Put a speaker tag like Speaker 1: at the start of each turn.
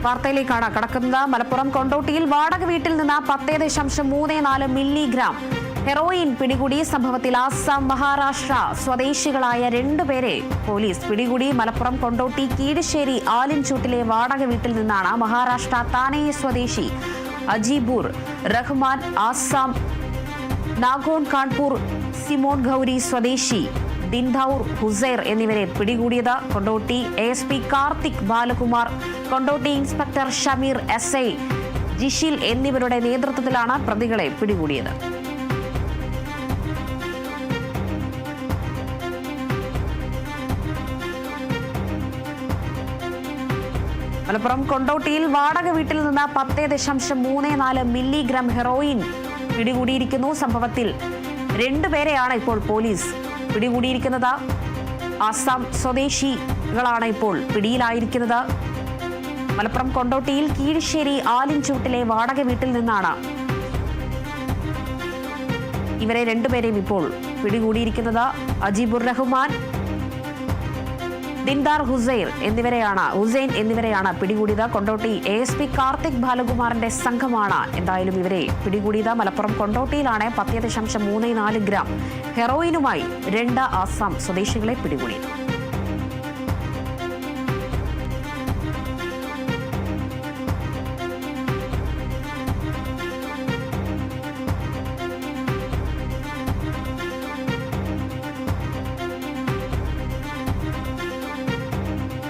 Speaker 1: വാർത്തയിലേക്കാണ് കടക്കുന്നത്. മലപ്പുറം കൊണ്ടോട്ടിയിൽ വാടക വീട്ടിൽ നിന്ന് 10.34 മില്ലിഗ്രാം ഹെറോയിൻ പിടികൂടി. സംഭവത്തിൽ ആസാം, മഹാരാഷ്ട്ര സ്വദേശികളായ 2 പേരെ പോലീസ് പിടികൂടി. മലപ്പുറം കൊണ്ടോട്ടി കീഴശ്ശേരി ആലിൻചൂട്ടിലെ വാടക വീട്ടിൽ നിന്നാണ് മഹാരാഷ്ട്ര താനെ സ്വദേശി അജീബുർ റഹ്മാൻ, ആസാം നാഗോൺ കാൺപൂർ സിമോൺ ഗൌരി സ്വദേശി ദിൻദൌർ ഹുസൈർ എന്നിവരെ പിടികൂടിയത്. Kondotty ASP Karthik Balakumar, Kondotty inspector Shameer, SI Jishil എന്നിവരുടെ നേതൃത്വത്തിലാണ് പ്രതികളെ പിടികൂടിയത്. മലപ്പുറം കൊണ്ടോട്ടിയിൽ വാടക വീട്ടിൽ നിന്ന് 10.34 മില്ലിഗ്രാം ഹെറോയിൻ പിടികൂടിയിരിക്കുന്നു. സംഭവത്തിൽ 2 പേരെയാണ് ഇപ്പോൾ പോലീസ് പിടികൂടിയിരിക്കുന്നത്. ആസാം സ്വദേശികളാണ് ഇപ്പോൾ പിടിയിലായിരിക്കുന്നത്. മലപ്പുറം കൊണ്ടോട്ടിയിൽ കീഴശ്ശേരി ആലിൻചൂട്ടിലെ വാടക വീട്ടിൽ നിന്നാണ് ഇവരെ 2 പേരെയും ഇപ്പോൾ പിടികൂടിയിരിക്കുന്നത്. അജീബുർ റഹ്മാൻ, ദിൻദാർ ഹുസൈൻ എന്നിവരെയാണ് പിടികൂടിയത്. കൊണ്ടോട്ടി ASP കാർത്തിക് ബാലകുമാറിന്റെ സംഘമാണ് എന്തായാലും ഇവരെ പിടികൂടിയത്. മലപ്പുറം കൊണ്ടോട്ടിയിലാണ് 10.34 ഗ്രാം ഹെറോയിനുമായി 2 ആസാം സ്വദേശികളെ പിടികൂടിയത്.